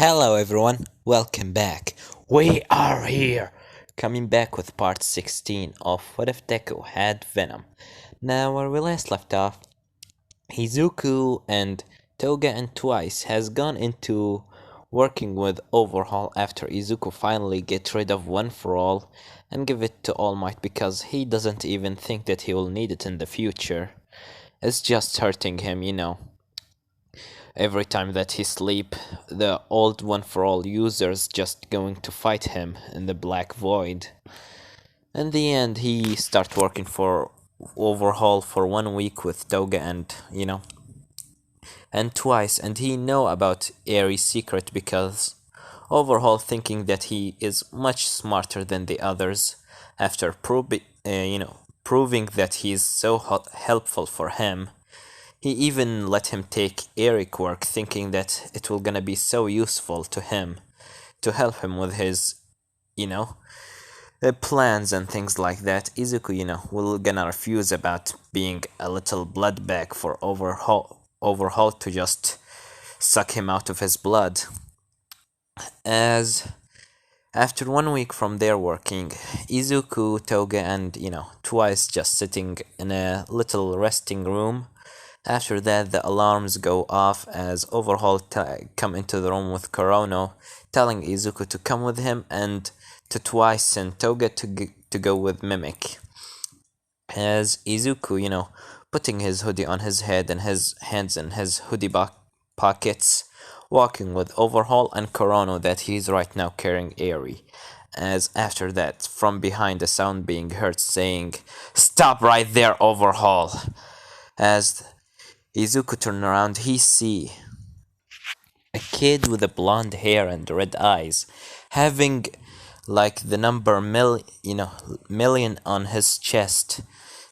Hello everyone, welcome back. We are here, coming back with part 16 of What If Deku Had Venom. Now, where we last left off, Izuku and Toga and Twice has gone into working with Overhaul after Izuku finally gets rid of One For All and give it to All Might because he doesn't even think that he will need it in the future. It's just hurting him. Every time that he sleep, the old One For All users just going to fight him in the Black Void. In the end, he start working for Overhaul for 1 week with Toga and Twice, and he know about Aries' secret because Overhaul thinking that he is much smarter than the others after proving that he is so helpful for him. He even let him take Eric work, thinking that it will gonna be so useful to him, to help him with his, you know, plans and things like that. Izuku, will gonna refuse about being a little blood bag for Overhaul to just suck him out of his blood. As after 1 week from their working, Izuku, Toga, and Twice just sitting in a little resting room. After that, the alarms go off as Overhaul come into the room with Korono, telling Izuku to come with him and to Twice and Toga to go with Mimic. As Izuku, putting his hoodie on his head and his hands in his hoodie pockets, walking with Overhaul and Korono that he's right now carrying Eri. As after that, from behind a sound being heard saying, "Stop right there, Overhaul!" As Izuku turned around, he see a kid with a blonde hair and red eyes, having like the number million on his chest,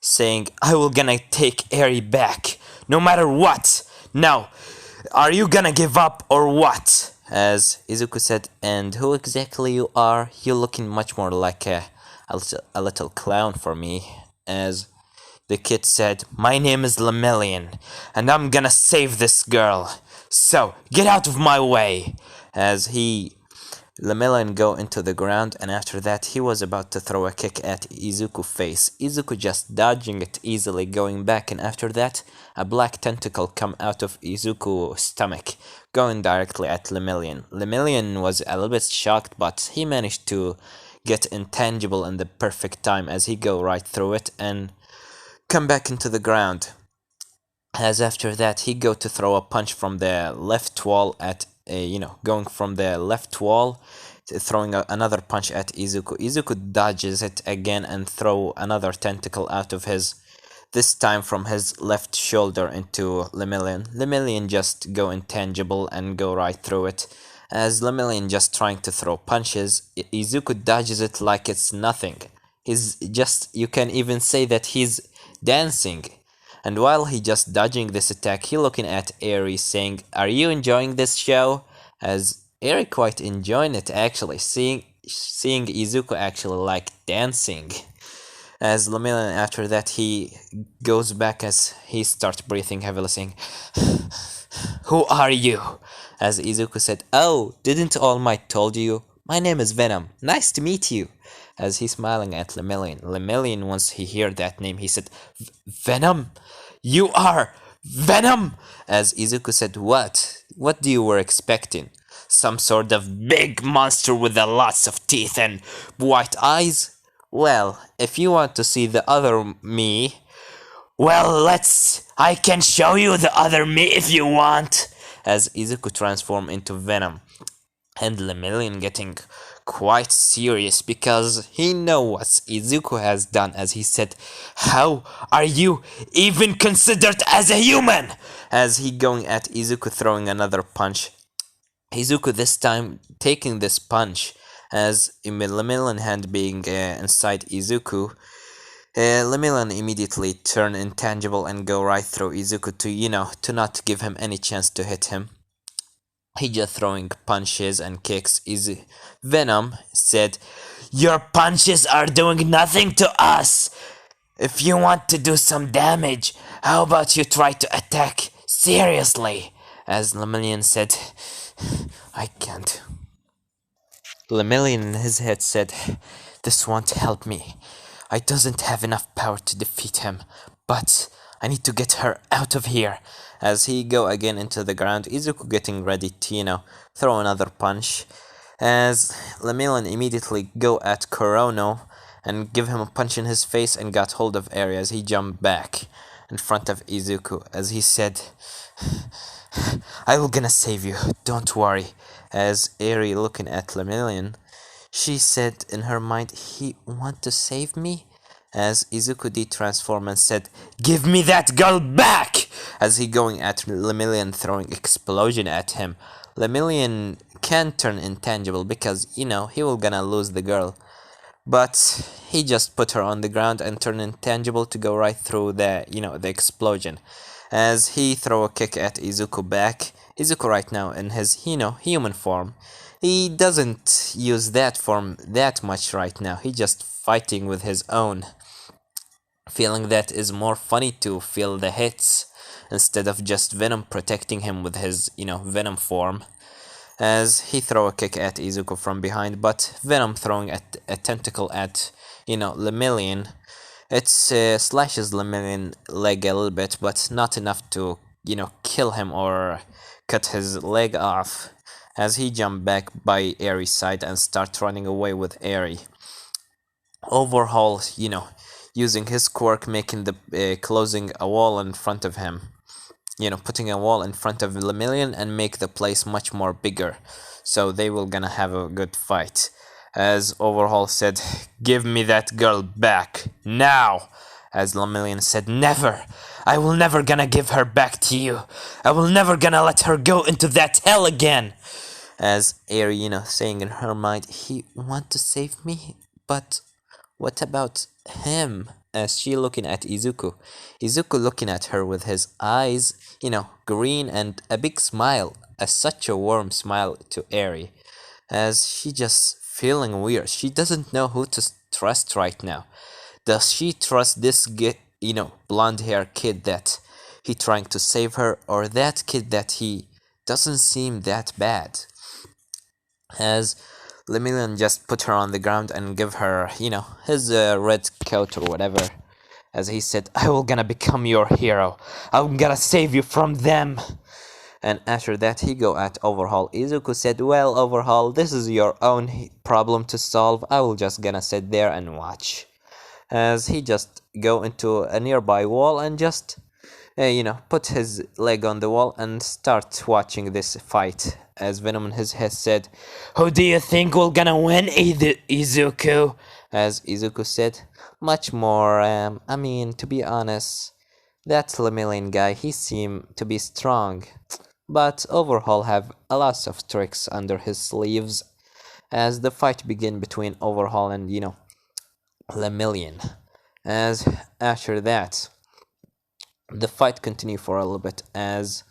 saying, "I will gonna take Eri back, no matter what. Now, are you gonna give up or what?" As Izuku said, "And who exactly you are? You're looking much more like a little clown for me." As the kid said, "My name is Lemillion, and I'm gonna save this girl. So, get out of my way!" As Lemillion go into the ground, and after that he was about to throw a kick at Izuku's face. Izuku just dodging it easily, going back, and after that, a black tentacle come out of Izuku's stomach, going directly at Lemillion. Lemillion was a little bit shocked, but he managed to get intangible in the perfect time as he go right through it and come back into the ground. As after that, he go to throw a punch from the left wall at going from the left wall, throwing another punch at Izuku. Izuku dodges it again and throw another tentacle out of this time from his left shoulder into Lemillion. Lemillion just go intangible and go right through it. As Lemillion just trying to throw punches, Izuku dodges it like it's nothing. You can even say that he's dancing. And while he just dodging this attack, he looking at Eri saying, "Are you enjoying this show?" As Eri quite enjoying it actually, seeing Izuku actually like dancing. As Lemillion after that he goes back as he starts breathing heavily saying, "Who are you?" As Izuku said, "Oh, didn't All Might told you? My name is Venom. Nice to meet you." As he's smiling at Lemillion. Lemillion, once he heard that name, he said, "Venom? You are Venom?" As Izuku said, "What? What do you were expecting? Some sort of big monster with a lots of teeth and white eyes? Well, if you want to see the other me, well, I can show you the other me if you want." As Izuku transformed into Venom. And Lemillion getting quite serious because he know what Izuku has done, as he said, "How are you even considered as a human?" As he going at Izuku throwing another punch. Izuku this time taking this punch as Lemillion hand being inside Izuku. Lemillion immediately turn intangible and go right through Izuku to not give him any chance to hit him. He just throwing punches and kicks. Venom said, "Your punches are doing nothing to us. If you want to do some damage, how about you try to attack seriously?" As Lemillion said, I can't. Lemillion in his head said, "This won't help me. I doesn't have enough power to defeat him, but I need to get her out of here." As he go again into the ground, Izuku getting ready to, throw another punch. As Lemillion immediately go at Korono and give him a punch in his face and got hold of Eri as he jumped back in front of Izuku as he said, "I will gonna save you, don't worry." As Eri looking at Lemillion, she said in her mind, "He want to save me?" As Izuku de-transformed and said, "Give me that girl back!" As he going at Lemillion throwing explosion at him. Lemillion can turn intangible because, he will gonna lose the girl. But he just put her on the ground and turned intangible to go right through the explosion. As he throw a kick at Izuku back, Izuku right now in his, human form. He doesn't use that form that much right now. He just fighting with his own. Feeling that is more funny to feel the hits instead of just Venom protecting him with his, Venom form. As he throw a kick at Izuku from behind, but Venom throwing a tentacle at, Lemillion. It slashes Lemillion leg a little bit, but not enough to, kill him or cut his leg off. As he jump back by Eri's side and start running away with Eri. Overhaul, using his quirk, making the closing a wall in front of him. Putting a wall in front of Lemillion and make the place much more bigger. So they will gonna have a good fight. As Overhaul said, "Give me that girl back, now!" As Lemillion said, "Never! I will never gonna give her back to you! I will never gonna let her go into that hell again!" As Eri, saying in her mind, "He want to save me? But what about him?" As she looking at Izuku. Izuku looking at her with his eyes, green and a big smile. Such a warm smile to Eri. As she just feeling weird. She doesn't know who to trust right now. Does she trust this blonde hair kid that he trying to save her, or that kid that he doesn't seem that bad? As Lemillion just put her on the ground and give her, his red coat or whatever. As he said, "I will gonna become your hero. I'm gonna save you from them." And after that, he go at Overhaul. Izuku said, "Well, Overhaul, this is your own problem to solve. I will just gonna sit there and watch." As he just go into a nearby wall and just, put his leg on the wall and start watching this fight. As Venom in his head said, "Who do you think will gonna win, Izuku?" As Izuku said, much more, to be honest, that Lemillion guy, he seemed to be strong. But Overhaul have a lot of tricks under his sleeves. As the fight begin between Overhaul and, Lemillion. As after that, the fight continue for a little bit as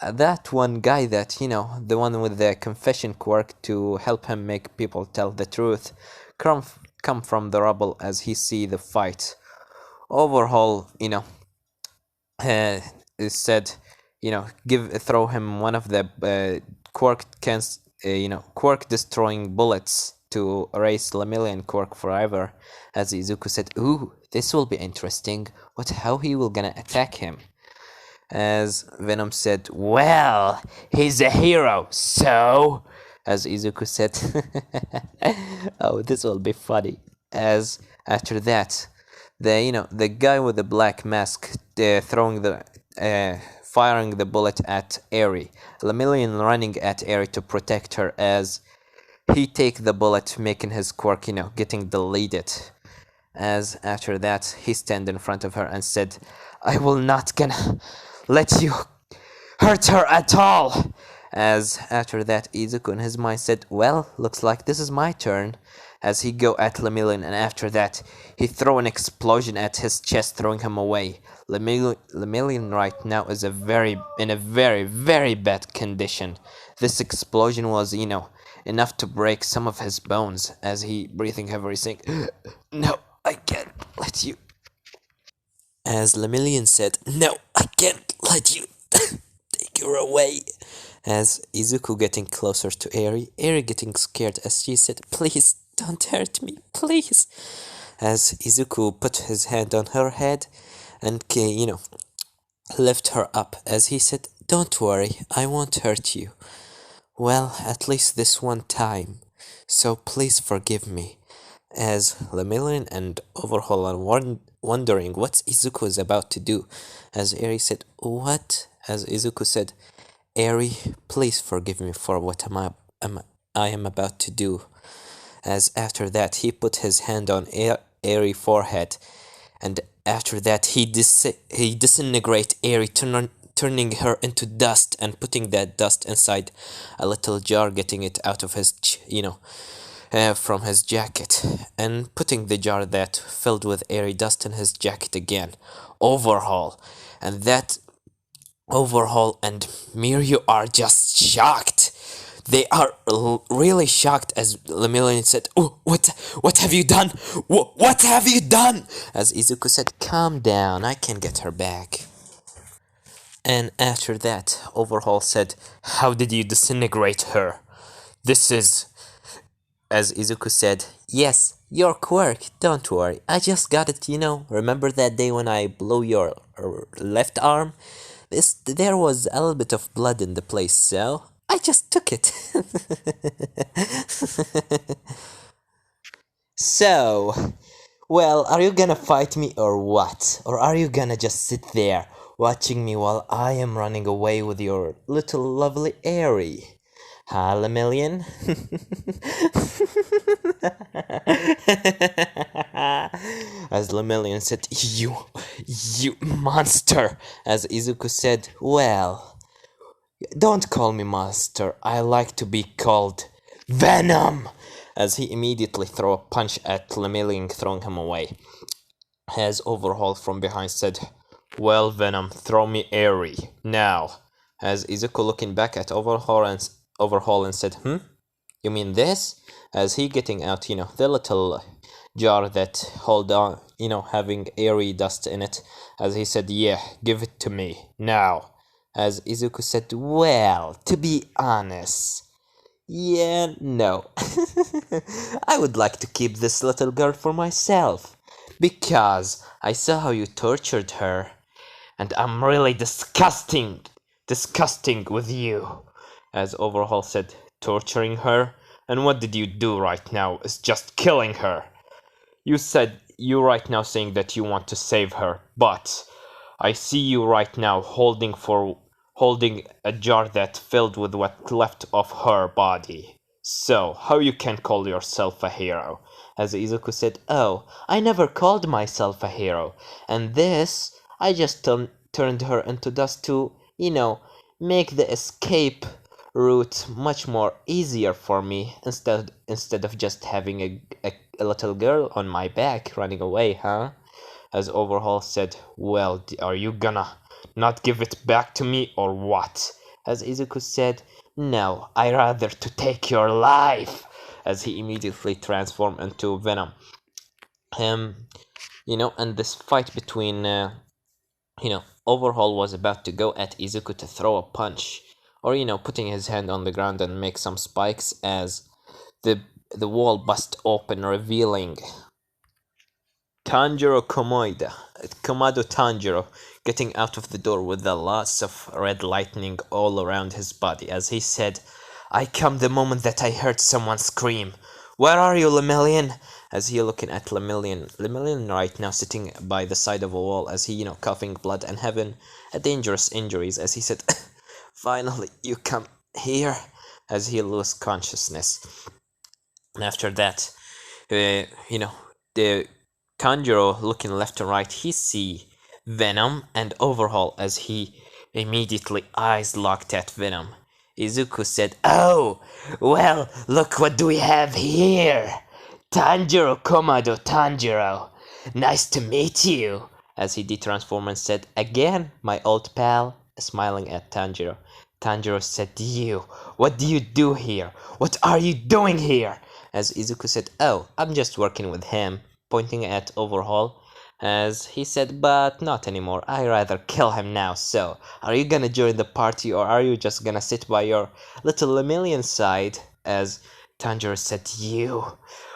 that one guy that, the one with the confession quirk to help him make people tell the truth, come from the rubble as he see the fight. Overhaul, said, throw him one of the quirk destroying bullets to erase Lemillion quirk forever. As Izuku said, "Ooh, this will be interesting. How he will gonna attack him?" As Venom said, "Well, he's a hero, so..." As Izuku said, "Oh, this will be funny." As after that, the guy with the black mask throwing firing the bullet at Eri. Lemillion running at Eri to protect her as he take the bullet, making his quirk, getting deleted. As after that, he stand in front of her and said, "I will not gonna let you hurt her at all." As after that, Izuku in his mind said, "Well, looks like this is my turn." As he go at Lemillion, and after that, he throw an explosion at his chest, throwing him away. Lemillion right now is in a very, very bad condition. This explosion was, enough to break some of his bones. As he breathing heavily, saying, "No, I can't let you..." As Lemillion said, "No, I can't let you take her away." As Izuku getting closer to Eri getting scared as she said, "Please don't hurt me, please." As Izuku put his hand on her head and lift her up as he said, "Don't worry, I won't hurt you. Well, at least this one time. So please forgive me." As Lemillion and Overhaul are wondering what Izuku is about to do, as Eri said, "What?" As Izuku said, "Eri, please forgive me for what I am about to do." As after that, he put his hand on Eri forehead, and after that, he disintegrate Eri, turning her into dust and putting that dust inside a little jar, getting it out of his, from his jacket, and putting the jar that filled with airy dust in his jacket again. Overhaul, and that Overhaul and Miryu are just shocked. They are really shocked as Lemillion said, "Oh, what have you done? What have you done?" As Izuku said, "Calm down, I can get her back." And after that, Overhaul said, "How did you disintegrate her? This is..." As Izuku said, "Yes, your quirk, don't worry. I just got it, you know. Remember that day when I blew your left arm? There was a little bit of blood in the place, so I just took it." So, well, are you gonna fight me or what? Or are you gonna just sit there watching me while I am running away with your little lovely Airy? Huh, Lemillion? As Lemillion said, you monster! As Izuku said, "Well, don't call me monster, I like to be called Venom!" As he immediately threw a punch at Lemillion, throwing him away. As Overhaul from behind said, "Well, Venom, throw me Airy, now." As Izuku looking back at Overhaul and said, "You mean this?" As he getting out, the little jar that hold on, having airy dust in it. As he said, "Yeah, give it to me, now." As Izuku said, "Well, to be honest, yeah, no. I would like to keep this little girl for myself, because I saw how you tortured her, and I'm really disgusting with you." As Overhaul said, "Torturing her? And what did you do right now is just killing her. You said you right now saying that you want to save her, but I see you right now holding a jar that filled with what left of her body. So, how you can call yourself a hero?" As Izuku said, "Oh, I never called myself a hero, and this, I just turned her into dust to, make the escape route much more easier for me, instead of just having a little girl on my back running away, huh?" As Overhaul said, "Well, are you gonna not give it back to me or what?" As Izuku said, "No, I rather to take your life." As he immediately transformed into Venom. And this fight between Overhaul was about to go at Izuku to throw a punch, or putting his hand on the ground and make some spikes, as the wall bust open, revealing Komado Tanjiro, getting out of the door with a lots of red lightning all around his body. As he said, "I come the moment that I heard someone scream. Where are you, Lemillion?" As he looking at Lemillion right now sitting by the side of a wall, as he, coughing blood and having a dangerous injuries. As he said, "Finally, you come here." As he lose consciousness. And after that, the Tanjiro looking left and right, he see Venom and Overhaul, as he immediately eyes locked at Venom. Izuku said, "Oh, well, look what do we have here. Tanjiro Komado Tanjiro. Nice to meet you." As he detransformed and said, "Again, my old pal," smiling at Tanjiro. Tanjiro said, what do you do here? What are you doing here?" As Izuku said, "Oh, I'm just working with him," pointing at Overhaul. As he said, but not anymore. I rather kill him now. So, are you gonna join the party or are you just gonna sit by your little Lemillion side? As Tanjiro said, you.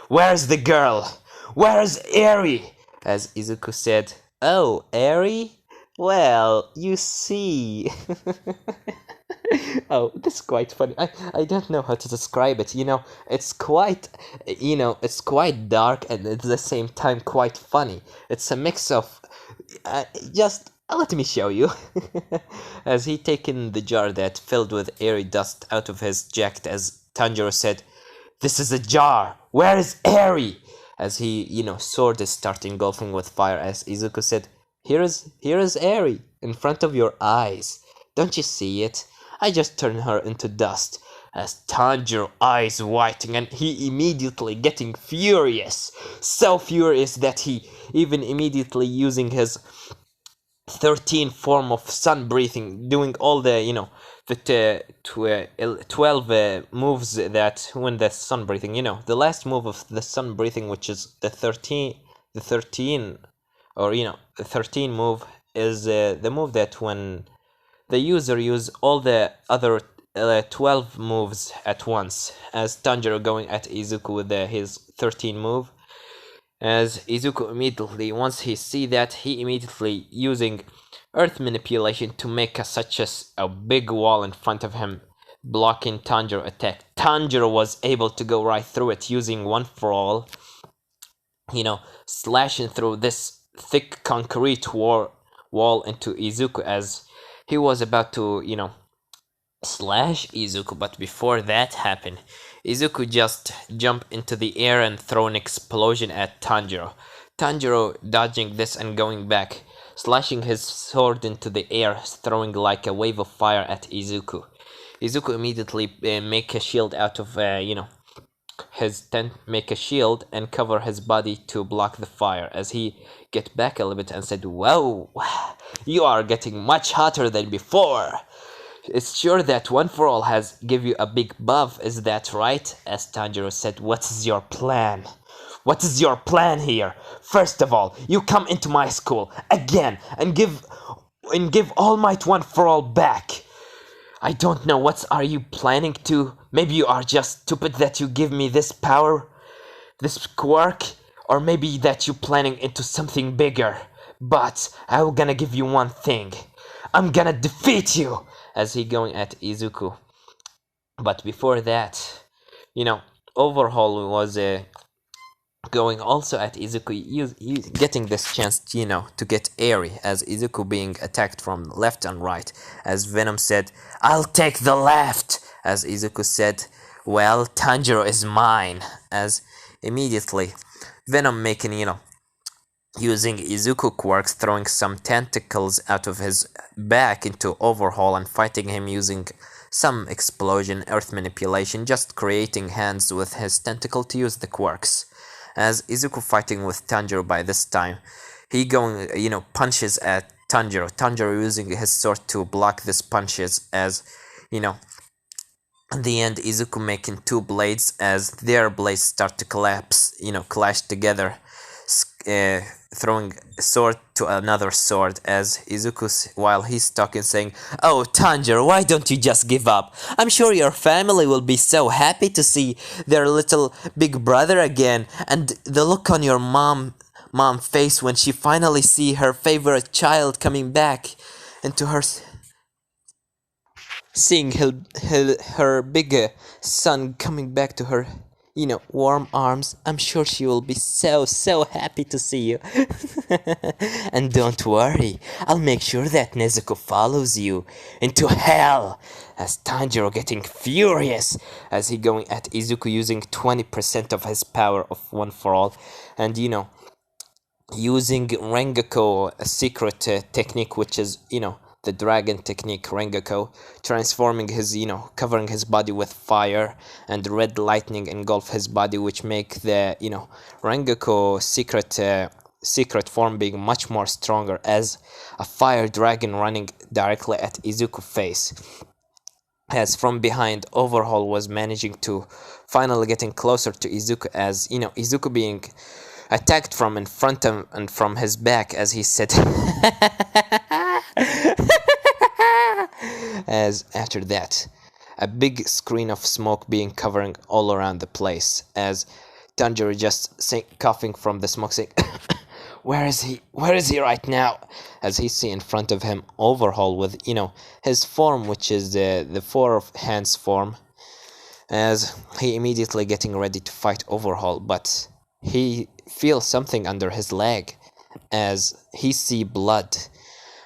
Where's the girl? Where's Eri? As Izuku said, oh, Eri? Well, you see. Oh, that's quite funny. I don't know how to describe it. It's quite dark and at the same time quite funny. It's a mix of, just let me show you. As he taken the jar that filled with airy dust out of his jacket, as Tanjiro said, "This is a jar. Where is Airy?" As he, sword is start engulfing with fire. As Izuku said, here is Airy in front of your eyes. Don't you see it? I just turned her into dust. As Tanjiro eyes whiting and he immediately getting furious. So furious that he even immediately using his 13 form of sun breathing, doing all the, the 12 moves that when the sun breathing, the last move of the sun breathing, which is the 13, or, the 13 move is the move that when the user use all the other 12 moves at once, as Tanjiro going at Izuku with his 13 move. As Izuku immediately, once he see that, he immediately using earth manipulation to make such as a big wall in front of him, blocking Tanjiro attack. Tanjiro was able to go right through it using one for all, slashing through this thick concrete wall into Izuku as he was about to, slash Izuku, but before that happened, Izuku just jumped into the air and throw an explosion at Tanjiro. Tanjiro dodging this and going back, slashing his sword into the air, throwing like a wave of fire at Izuku. Izuku immediately make a shield out of, his tent, make a shield and cover his body to block the fire, as he get back a little bit and said, "Whoa, you are getting much hotter than before. It's sure that One for All has give you a big buff, is that right?" As Tanjiro said, "What is your plan? What is your plan here? First of all, you come into my school again and give All Might One for All back. I don't know, what are you planning to? Maybe you are just stupid that you give me this power, this quirk, or maybe that you planning into something bigger. But I'm gonna give you one thing. I'm gonna defeat you," as he going at Izuku. But before that, Overhaul was going also at Izuku, getting this chance, to get airy, as Izuku being attacked from left and right. As Venom said, "I'll take the left," as Izuku said, "Well, Tanjiro is mine," as immediately Venom making, using Izuku quirks, throwing some tentacles out of his back into Overhaul and fighting him using some explosion, earth manipulation, just creating hands with his tentacle to use the quirks. As Izuku fighting with Tanjiro by this time, he going, punches at Tanjiro. Tanjiro using his sword to block these punches, as, in the end, Izuku making two blades, as their blades start to collapse, clash together, throwing a sword to another sword, as Izuku, while he's talking, saying, "Oh, Tanjiro, why don't you just give up? I'm sure your family will be so happy to see their little big brother again, and the look on your mom face when she finally see her favorite child coming back into her, seeing her big son coming back to her, warm arms. I'm sure she will be so happy to see you." "And don't worry, I'll make sure that Nezuko follows you into hell." As Tanjiro getting furious, as he going at Izuku using 20% of his power of One for All, and using Rengoku, a secret technique, which is, the dragon technique, Rengoku, transforming his, covering his body with fire, and red lightning engulf his body, which make the, Rengoku secret form being much more stronger, as a fire dragon running directly at Izuku's face. As from behind, Overhaul was managing to finally getting closer to Izuku, as, Izuku being attacked from in front of and from his back as he said as after that a big screen of smoke being covering all around the place as Tanjiro just coughing from the smoke saying where is he? Where is he right now? As he see in front of him Overhaul with, his form, which is the four hands form, as he immediately getting ready to fight Overhaul, but he feels something under his leg, as he see blood,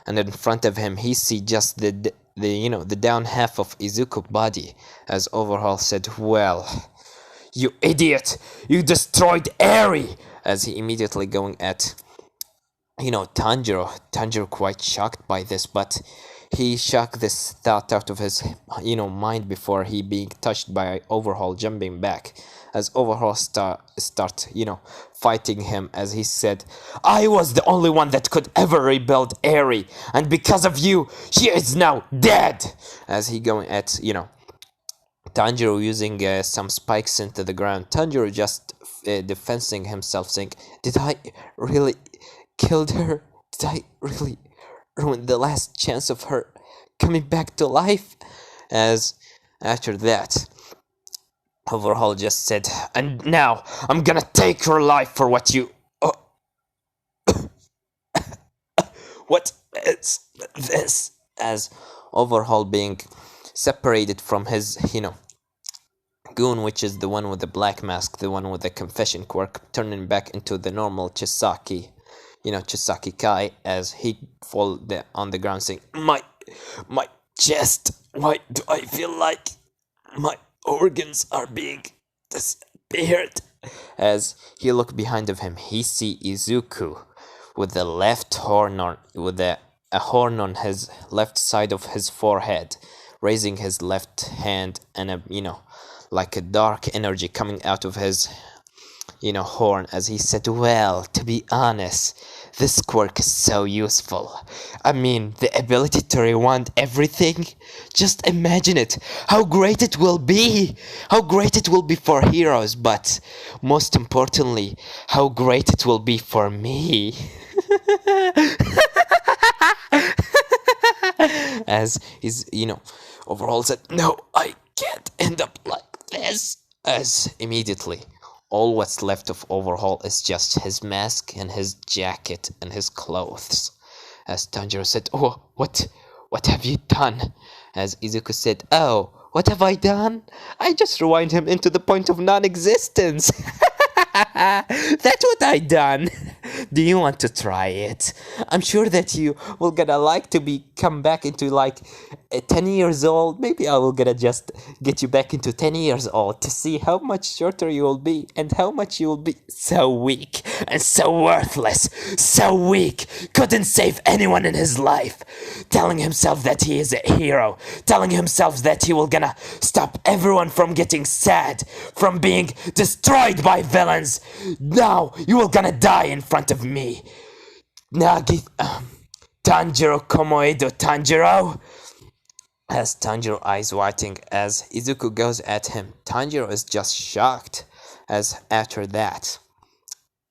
and in front of him he see just the down half of Izuku's body, as Overhaul said, well, you idiot! You destroyed Eri! As he immediately going at Tanjiro quite shocked by this, but he shocked this thought out of his mind before he being touched by Overhaul jumping back, as Overhaul start fighting him, as he said, I was the only one that could ever rebuild Eri, and because of you she is now dead, as he going at Tanjiro using some spikes into the ground. Tanjiro just defending himself, saying, did I really killed her? Did I really ruin the last chance of her coming back to life? As after that, Overhaul just said, and now I'm gonna take her life for what you... what is this? As Overhaul being separated from his, goon, which is the one with the black mask, the one with the confession quirk, turning back into the normal Chisaki, Chisaki Kai, as he fall on the ground saying, my chest, why do I feel like my organs are being disappeared? As he looked behind of him, he see Izuku with the left horn on, with a horn on his left side of his forehead, raising his left hand, and like a dark energy coming out of his horn, as he said, well, to be honest, this quirk is so useful. I mean, the ability to rewind everything, just imagine it, how great it will be, how great it will be for heroes, but most importantly, how great it will be for me. As he's, Overhaul said, no, I can't end up like this, as immediately all what's left of Overhaul is just his mask and his jacket and his clothes. As Tanjiro said, oh, what have you done? As Izuku said, oh, what have I done? I just rewind him into the point of non-existence. That's what I done. Do you want to try it? I'm sure that you will gonna like to come back into like 10 years old. Maybe I will gonna just get you back into 10 years old to see how much shorter you will be and how much you will be so weak and so worthless, so weak, couldn't save anyone in his life, telling himself that he is a hero, telling himself that he will gonna stop everyone from getting sad, from being destroyed by villains. Now you will gonna die in front of me. Tanjiro Komoedo Tanjiro. As Tanjiro eyes whiting as Izuku goes at him, Tanjiro is just shocked, as after that,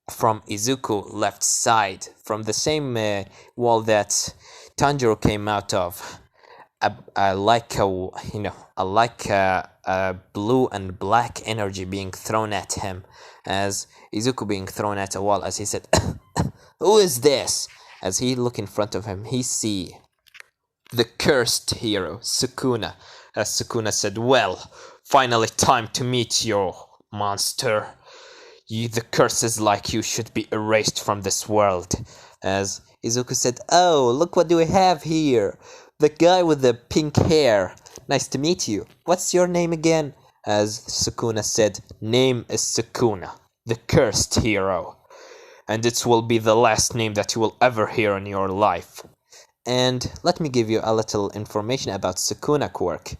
from Izuku left side, from the same wall that Tanjiro came out of, like a blue and black energy being thrown at him, as Izuku being thrown at a wall, as he said, who is this? As he look in front of him, he see the cursed hero, Sukuna. As Sukuna said, well, finally time to meet you, monster. The curses like you should be erased from this world. As Izuku said, oh, look what do we have here. The guy with the pink hair. Nice to meet you. What's your name again? As Sukuna said, name is Sukuna, the cursed hero. And it will be the last name that you will ever hear in your life. And let me give you a little information about Sukuna quirk.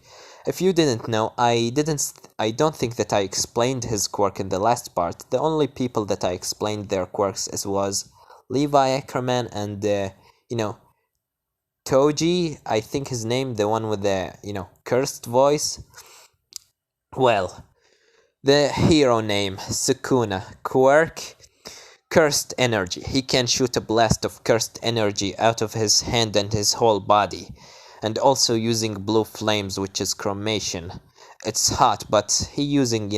If you didn't know, I don't think that I explained his quirk in the last part. The only people that I explained their quirks was Levi Ackerman and Toji, I think his name, the one with the cursed voice. Well, the hero name Sukuna quirk cursed energy. He can shoot a blast of cursed energy out of his hand and his whole body. And also using blue flames, which is chromation. It's hot, but he using,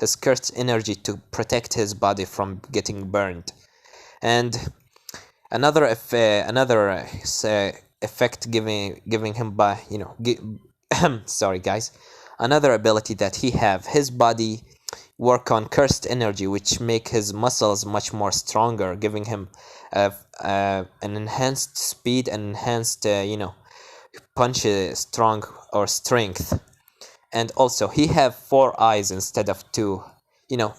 his cursed energy to protect his body from getting burned. And another effect giving him by sorry guys, another ability that he have, his body work on cursed energy, which make his muscles much more stronger, giving him an enhanced speed and enhanced punch strong or strength. And also he have 4 eyes instead of 2,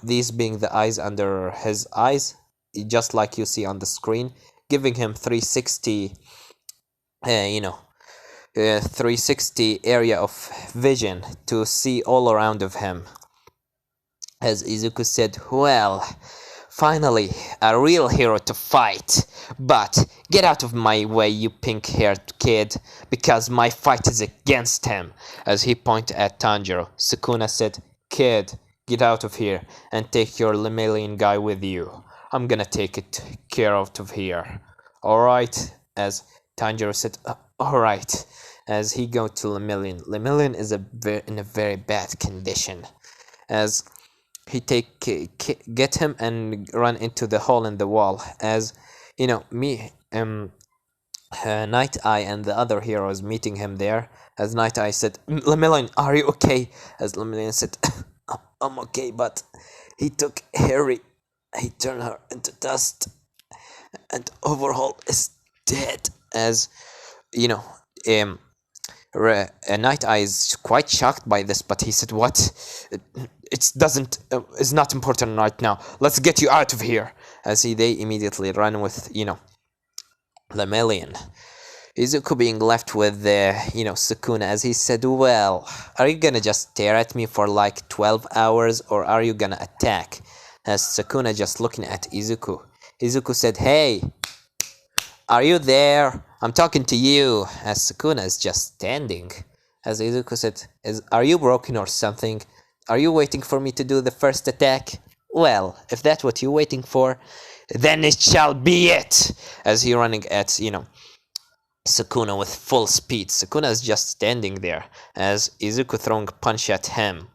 these being the eyes under his eyes, just like you see on the screen, giving him 360 360 area of vision to see all around of him. As Izuku said, well, finally, a real hero to fight. But get out of my way, you pink-haired kid, because my fight is against him. As he pointed at Tanjiro, Sukuna said, kid, get out of here and take your Lemillion guy with you. I'm gonna take it care out of here. Alright? As Tanjiro said, alright. As he go to Lemillion. Lemillion is in a very bad condition. As he get him and run into the hole in the wall. As Night Eye and the other heroes meeting him there. As Night Eye said, Lemillion, are you okay? As Lemillion said, I'm okay, but he took Harry. He turned her into dust, and Overhaul is dead. As Night Eye is quite shocked by this, but he said, what? It's not important right now. Let's get you out of here. As they immediately run with, Lemillion. Izuku being left with, Sukuna, as he said, well, are you gonna just stare at me for like 12 hours, or are you gonna attack? As Sukuna just looking at Izuku. Izuku said, hey, are you there? I'm talking to you. As Sukuna is just standing. As Izuku said, are you broken or something? Are you waiting for me to do the first attack? Well, if that's what you're waiting for, then it shall be it! As he running at, Sukuna with full speed. Sukuna is just standing there, as Izuku throwing a punch at him.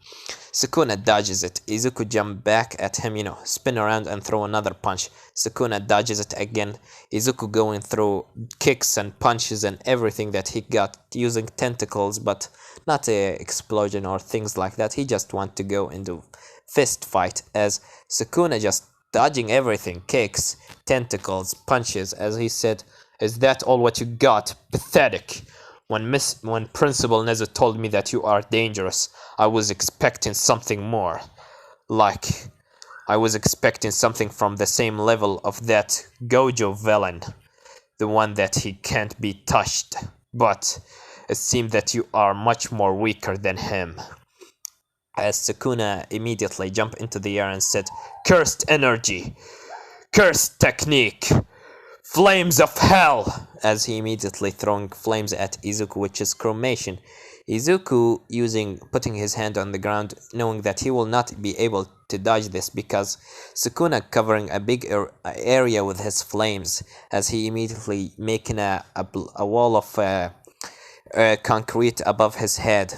Sukuna dodges it. Izuku jump back at him, spin around and throw another punch. Sukuna dodges it again. Izuku going through kicks and punches and everything that he got using tentacles, but not a explosion or things like that. He just want to go into fist fight, as Sukuna just dodging everything, kicks, tentacles, punches, as he said, is that all what you got? Pathetic. When Principal Nezu told me that you are dangerous, I was expecting something more. Like, I was expecting something from the same level of that Gojo villain. The one that he can't be touched. But it seemed that you are much more weaker than him. As Sukuna immediately jumped into the air and said, cursed energy! Cursed technique! Flames of hell! As he immediately throwing flames at Izuku, which is chromation. Izuku putting his hand on the ground, knowing that he will not be able to dodge this because Sukuna covering a big area with his flames, as he immediately making a wall of concrete above his head.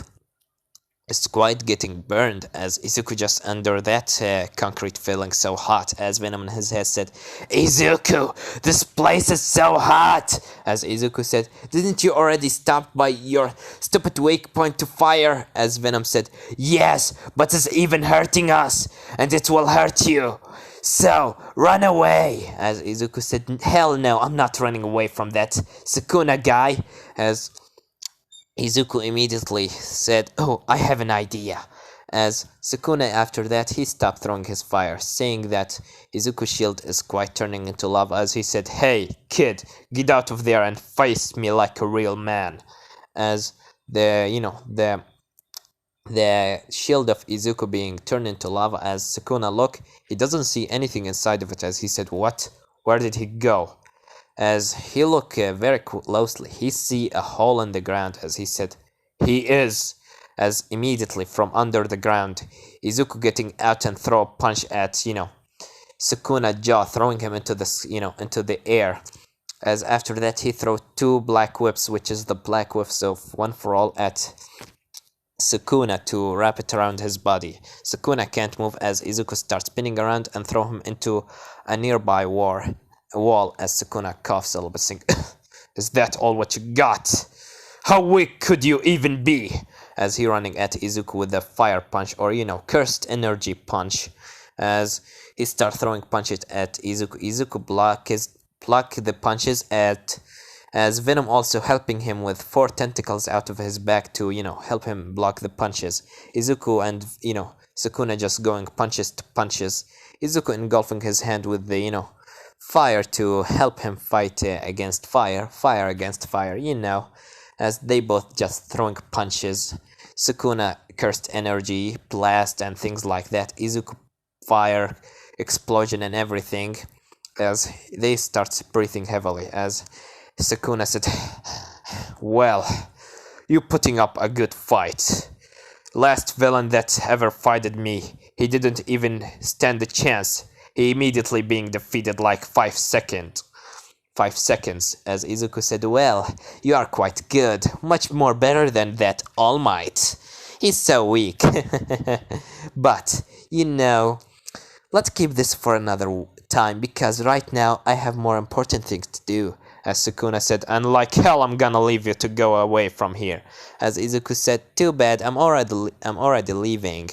It's quite getting burned, as Izuku just under that concrete feeling so hot, as Venom in his head said, Izuku, this place is so hot! As Izuku said, didn't you already stop by your stupid wake point to fire? As Venom said, yes, but it's even hurting us, and it will hurt you. So, run away! As Izuku said, hell no, I'm not running away from that Sukuna guy. As Izuku immediately said, oh, I have an idea. As Sukuna after that, he stopped throwing his fire, saying that Izuku's shield is quite turning into lava, as he said, hey, kid, get out of there and face me like a real man. As the shield of Izuku being turned into lava, as Sukuna look, he doesn't see anything inside of it, as he said, what? Where did he go? As he looked very closely, he see a hole in the ground, as he said, he is. As immediately from under the ground, Izuku getting out and throw a punch at, Sukuna jaw, throwing him into into the air. As after that, he throw two black whips, which is the black whips of One for All at Sukuna to wrap it around his body. Sukuna can't move as Izuku starts spinning around and throw him into a nearby wall as Sukuna coughs a little bit, saying, "Is that all what you got? How weak could you even be?" As he running at Izuku with the fire punch, or cursed energy punch. As he start throwing punches at Izuku. Izuku block the punches at as Venom also helping him with four tentacles out of his back to help him block the punches. Izuku and Sukuna just going punches to punches. Izuku engulfing his hand with the fire to help him fight against fire against fire, as they both just throwing punches. Sukuna cursed energy, blast and things like that. Izuku fire, explosion and everything, as they start breathing heavily. As Sukuna said, "Well, you putting up a good fight. Last villain that ever fighted me, he didn't even stand a chance. He immediately being defeated like 5 seconds. 5 seconds." As Izuku said, "Well, you are quite good. Much more better than that All Might. He's so weak." But, let's keep this for another time, because right now I have more important things to do. As Sukuna said, "And like hell I'm gonna leave you to go away from here." As Izuku said, "Too bad, I'm already leaving."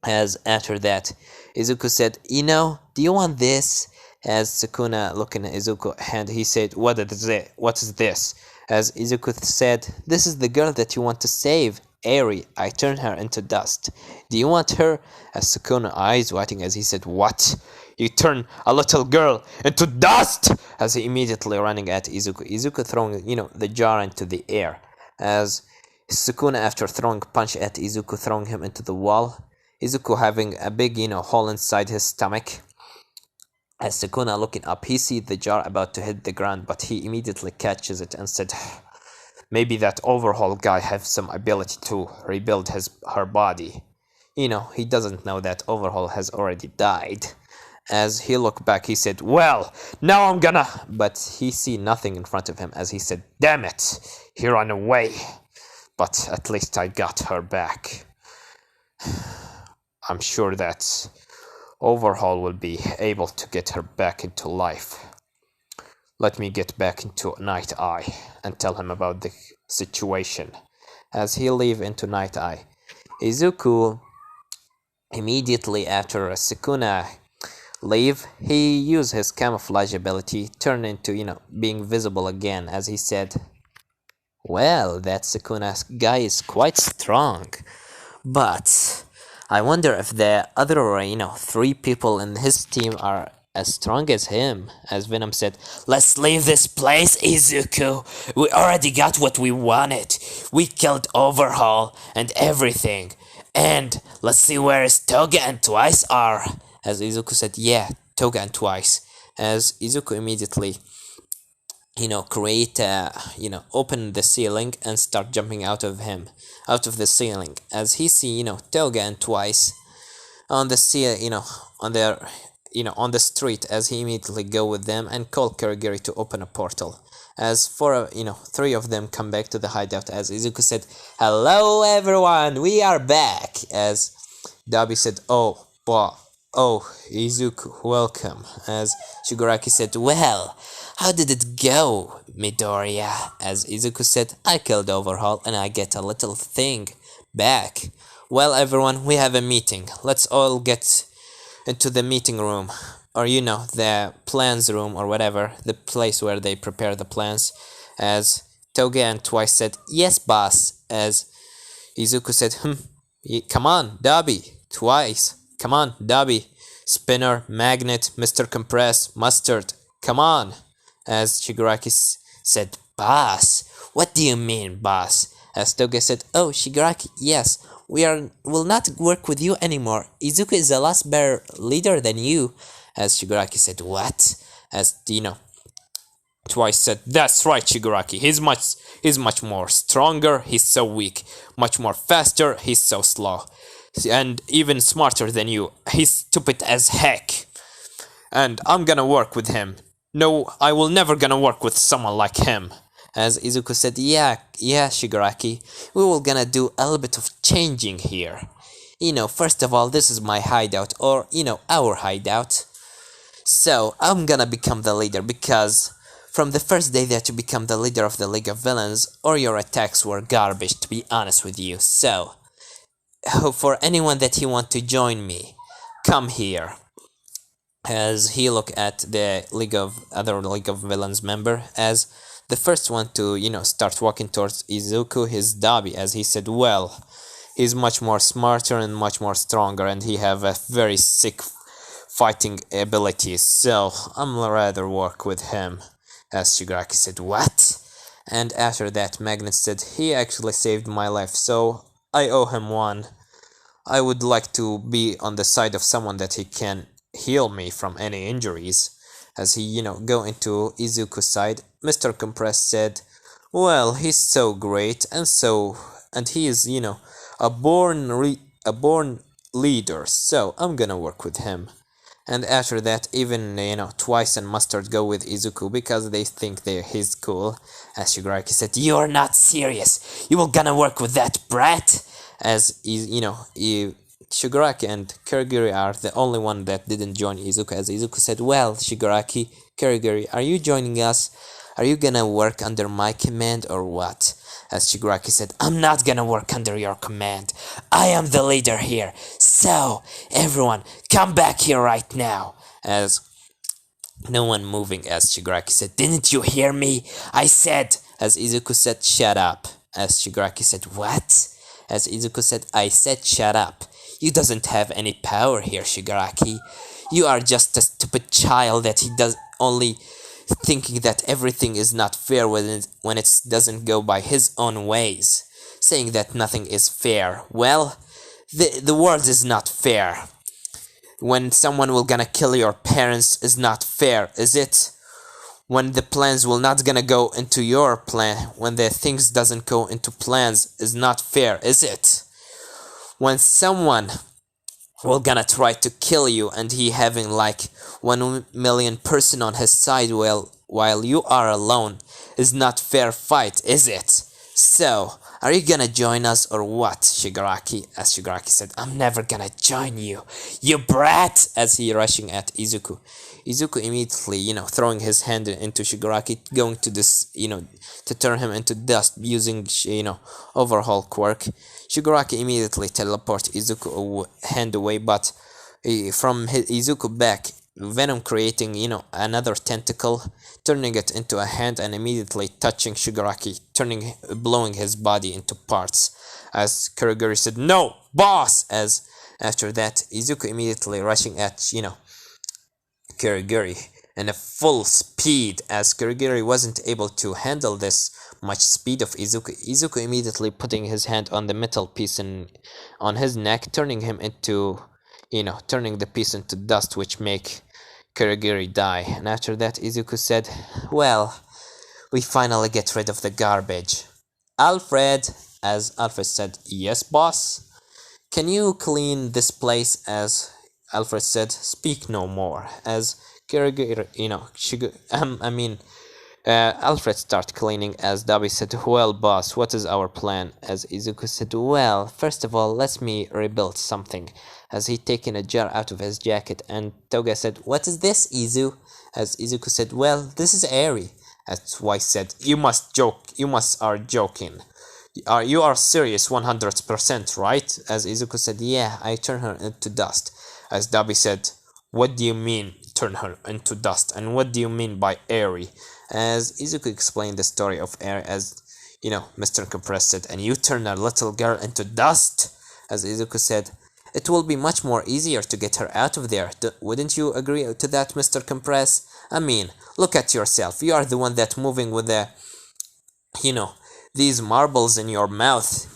As after that, Izuku said, "Do you want this?" As Sukuna looking at Izuku's hand, he said, What is this?" As Izuku said, "This is the girl that you want to save, Eri. I turned her into dust. Do you want her?" As Sukuna eyes whiting as he said, "What? You turn a little girl into dust?" As he immediately running at Izuku. Izuku throwing, the jar into the air. As Sukuna, after throwing punch at Izuku, throwing him into the wall. Izuku having a big, hole inside his stomach. As Sukuna looking up, he sees the jar about to hit the ground, but he immediately catches it and said, "Maybe that overhaul guy has some ability to rebuild her body." He doesn't know that overhaul has already died. As he looked back, he said, "Well, now I'm gonna..." But he see nothing in front of him, as he said, "Damn it, he ran away. But at least I got her back. I'm sure that Overhaul will be able to get her back into life. Let me get back into Night Eye and tell him about the situation." As he leave into Night Eye, Izuku immediately after Sukuna leave, he use his camouflage ability, turn into, being visible again, as he said, "Well, that Sukuna guy is quite strong, but I wonder if the other, 3 people in his team are as strong as him." As Venom said, "Let's leave this place, Izuku. We already got what we wanted. We killed Overhaul and everything. And let's see where Toga and Twice are." As Izuku said, "Yeah, Toga and Twice." As Izuku immediately, open the ceiling and start jumping out of the ceiling. As he see, Toga and Twice on the on the street, as he immediately go with them and call Kurogiri to open a portal. As 3 of them come back to the hideout, as Izuku said, "Hello everyone, we are back." As Dabi said, "Oh, Izuku, welcome." As Shigaraki said, "Well, how did it go, Midoriya?" As Izuku said, "I killed Overhaul and I get a little thing back. Well, everyone, we have a meeting. Let's all get into the meeting room, or the plans room, or whatever, the place where they prepare the plans." As Toge and Twice said, "Yes, boss." As Izuku said, "Come on, Dabi, Twice, come on, Dabi, Spinner, Magnet, Mr. Compress, Mustard, come on." As Shigaraki said, "Boss, what do you mean, boss?" As Toge said, "Oh, Shigaraki, yes, will not work with you anymore. Izuku is a less better leader than you." As Shigaraki said, "What?" As Twice said, "That's right, Shigaraki. He's much more stronger. He's so weak. Much more faster. He's so slow. And even smarter than you. He's stupid as heck." and I'm gonna work with him. No, I will never gonna work with someone like him. As Izuku said, yeah, Shigaraki, we will gonna do a little bit of changing here. First of all, this is my hideout, or, our hideout. So, I'm gonna become the leader because from the first day that you become the leader of the League of Villains, all your attacks were garbage, to be honest with you. So, for anyone that he want to join me, come here. As he look at the other League of Villains member, as the first one to, start walking towards Izuku, his Dabi, as he said, well, he's much more smarter and much more stronger, and he have a very sick fighting abilities, so I'm rather work with him. As Shigaraki said, what? And after that, Magnet said, he actually saved my life, so I owe him one. I would like to be on the side of someone that he can heal me from any injuries. As he, go into Izuku's side, Mr. Compress said, well, he's so great, and he is, a born leader, so I'm gonna work with him. And after that, even, Twice and Mustard go with Izuku because they think he's cool. As Shigaraki said, you're not serious. You will gonna work with that brat? As, Shigaraki and Kurigiri are the only one that didn't join Izuku. As Izuku said, well, Shigaraki, Kurigiri, are you joining us? Are you gonna work under my command or what? As Shigaraki said, I'm not gonna work under your command. I am the leader here. So, everyone, come back here right now. As no one moving, as Shigaraki said, didn't you hear me? I said, as Izuku said, shut up. As Shigaraki said, what? As Izuku said, I said shut up. You doesn't have any power here, Shigaraki. You are just a stupid child that he does only thinking that everything is not fair when it doesn't go by his own ways. Saying that nothing is fair. Well, the world is not fair. When someone will gonna kill your parents is not fair, is it? When the plans will not gonna go into your plan, when the things doesn't go into plans is not fair, is it? When someone will gonna try to kill you and he having like 1 million person on his side while you are alone is not fair fight, is it? So, are you gonna join us or what, Shigaraki? As Shigaraki said, I'm never gonna join you, you brat! As he rushing at Izuku. Izuku immediately, throwing his hand into Shigaraki, going to this, to turn him into dust using, overhaul quirk. Shigaraki immediately teleport Izuku hand away, but from Izuku back, Venom creating, another tentacle, turning it into a hand and immediately touching Shigaraki, blowing his body into parts. As Kurigiri said, no, boss! As after that, Izuku immediately rushing at, Kurigiri in a full speed, as Kurigiri wasn't able to handle this much speed of Izuku. Izuku immediately putting his hand on the metal piece on his neck, turning him into, turning the piece into dust, which make Kurigiri die. And after that, Izuku said, well, we finally get rid of the garbage. Alfred, as Alfred said, yes, boss? Can you clean this place? As Alfred said, speak no more. As Kurigiri, Alfred started cleaning. As Dabi said, well, boss, what is our plan? As Izuku said, well, first of all, let me rebuild something. As he taken a jar out of his jacket, and Toga said, what is this, Izu? As Izuku said, well, this is airy. As Twice said, you must are joking. You are serious 100%, right? As Izuku said, yeah, I turn her into dust. As Dabi said, what do you mean, turn her into dust? And what do you mean by airy? As Izuku explained the story of air, as, Mr. Compress said, and you turn a little girl into dust? As Izuku said, it will be much more easier to get her out of there. Wouldn't you agree to that, Mr. Compress? I mean, look at yourself. You are the one that moving with the, these marbles in your mouth.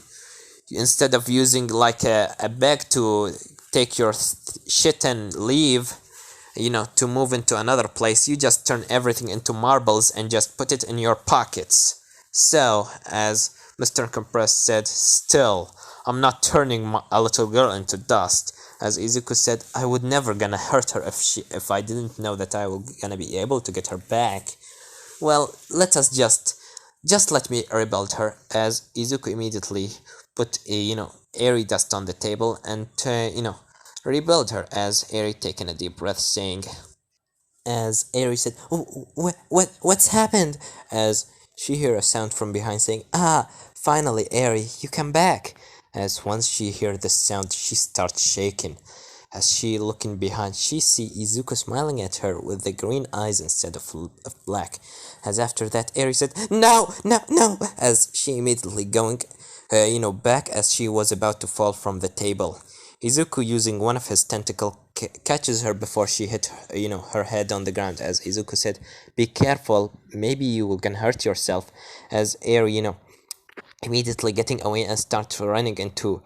Instead of using like a bag to take your shit and leave, to move into another place, you just turn everything into marbles and just put it in your pockets. So, as Mr. Compress said, still, I'm not turning a little girl into dust. As Izuku said, I would never gonna hurt her if I didn't know that I will gonna be able to get her back. Well, let us just let me rebuild her. As Izuku immediately put airy dust on the table and rebuild her. As Airy taken a deep breath, saying, as Aerie said, "Oh, what's happened?" As she heard a sound from behind saying, "Ah, finally, Aerie, you come back." As once she heard the sound, she starts shaking. As she looking behind, she see Izuku smiling at her with the green eyes instead of black. As after that, Aerie said, "No, no, no!" As she immediately going, back as she was about to fall from the table. Izuku, using one of his tentacle, catches her before she hit, her head on the ground. As Izuku said, "Be careful, maybe you will gonna hurt yourself." As Air, immediately getting away and starts running into,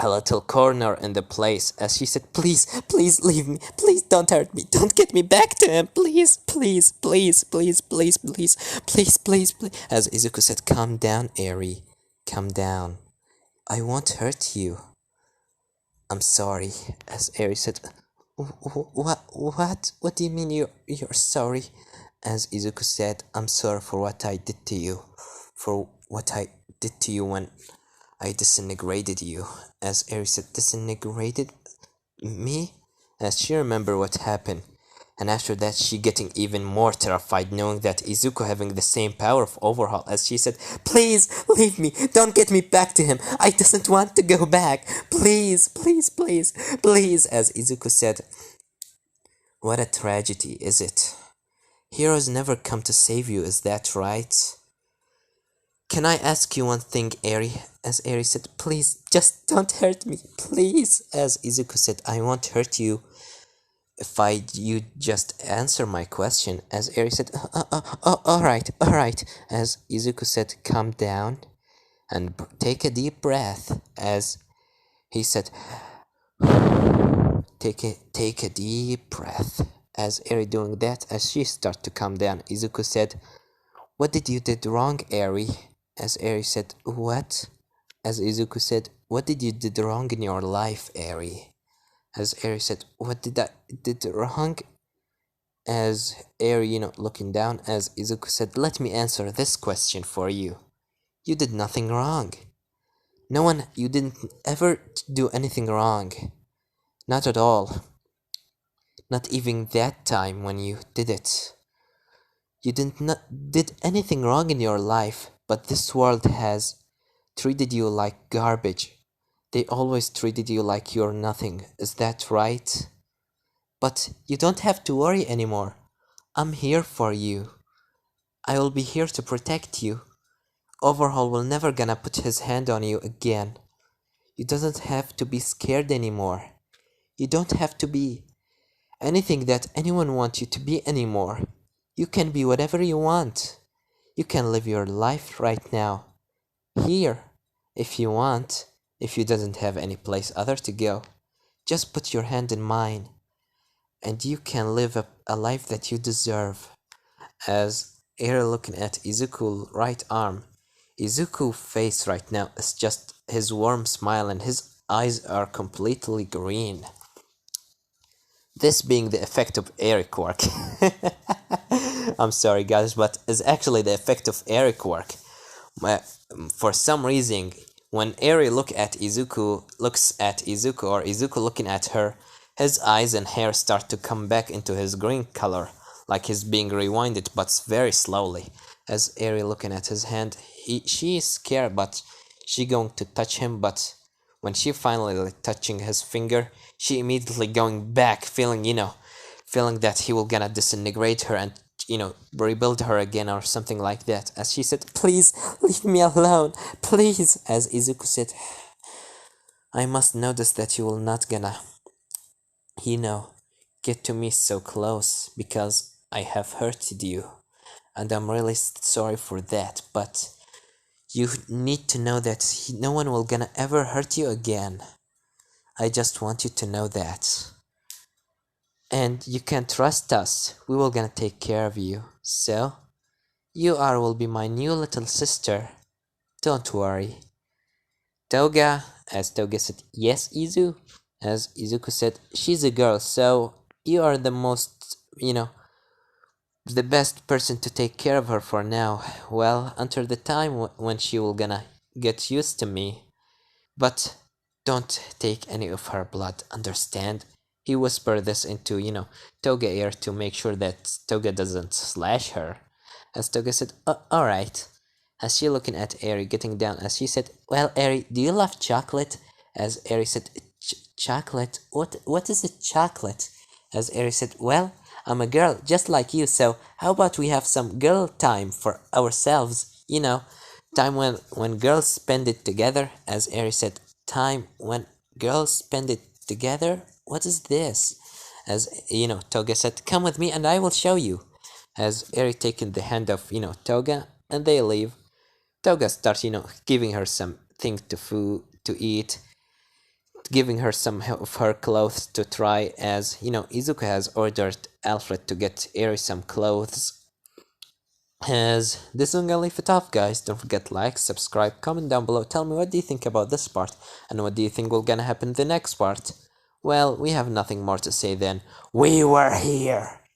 a little corner in the place. As she said, "Please, please leave me. Please don't hurt me. Don't get me back to him. Please, please, please, please, please, please, please, please, please." As Izuku said, "Calm down, Eri. Calm down. I won't hurt you. I'm sorry." As Eri said, What? What do you mean you're sorry?" As Izuku said, "I'm sorry for what I did to you. For what I did to you when I disintegrated you." As Eri said, "Disintegrated me?" As she remembered what happened. And after that, she getting even more terrified, knowing that Izuku having the same power of overhaul. As she said, "Please, leave me. Don't get me back to him. I doesn't want to go back. Please, please, please, please." As Izuku said, "What a tragedy, is it? Heroes never come to save you, is that right? Can I ask you one thing, Eri?" As Eri said, "Please, just don't hurt me, please." As Izuku said, "I won't hurt you if you just answer my question." As Eri said, alright, alright." As Izuku said, "Calm down and take a deep breath." As he said, take a deep breath." As Eri doing that, as she start to calm down, Izuku said, "What did you did wrong, Eri?" As Eri said, "What?" As Izuku said, "What did you did wrong in your life, Eri?" As Eri said, "What did I did wrong?" As Eri, looking down, as Izuku said, "Let me answer this question for you. You did nothing wrong. No one, you didn't ever do anything wrong. Not at all. Not even that time when you did it. You didn't not did anything wrong in your life, but this world has treated you like garbage. They always treated you like you're nothing. Is that right? But you don't have to worry anymore. I'm here for you. I will be here to protect you. Overhaul will never gonna put his hand on you again. You doesn't have to be scared anymore. You don't have to be anything that anyone wants you to be anymore. You can be whatever you want. You can live your life right now. Here, if you want, if you doesn't have any place other to go. Just put your hand in mine, and you can live a life that you deserve." As Eri looking at Izuku's right arm, Izuku's face right now is just his warm smile and his eyes are completely green. This being the effect of Eric work. I'm sorry guys, but it's actually the effect of Eric work. For some reason, when Eri looks at Izuku or Izuku looking at her, his eyes and hair start to come back into his green color, like he's being rewinded, but very slowly. As Eri looking at his hand, she is scared, but she going to touch him, but when she finally touching his finger, she immediately going back, feeling that he will gonna disintegrate her and rebuild her again or something like that. As she said, "Please leave me alone, please." As Izuku said, "I must notice that you will not gonna, get to me so close because I have hurted you, and I'm really sorry for that. But you need to know that no one will gonna ever hurt you again. I just want you to know that. And you can trust us. We will gonna take care of you. So, will be my new little sister. Don't worry." Toga, as Toga said, yes, Izu. As Izuku said, she's a girl, so you are the most, the best person to take care of her for now. Well, until the time when she will gonna get used to me. But don't take any of her blood, understand? He whispered this into, Toga ear to make sure that Toga doesn't slash her. As Toga said, alright. As she looking at Eri getting down, as she said, well, Eri, do you love chocolate? As Eri said, chocolate? What is a chocolate? As Eri said, well, I'm a girl just like you, so how about we have some girl time for ourselves? Time when girls spend it together, as Eri said, time when girls spend it together? What is this? As Toga said, come with me and I will show you. As Eri taken the hand of, Toga, and they leave. Toga starts, giving her some things to eat, giving her some of her clothes to try, as, Izuku has ordered Alfred to get Eri some clothes. As this is gonna leave it off, guys. Don't forget to like, subscribe, comment down below. Tell me what do you think about this part, and what do you think will gonna happen in the next part. Well, we have nothing more to say then. We were here!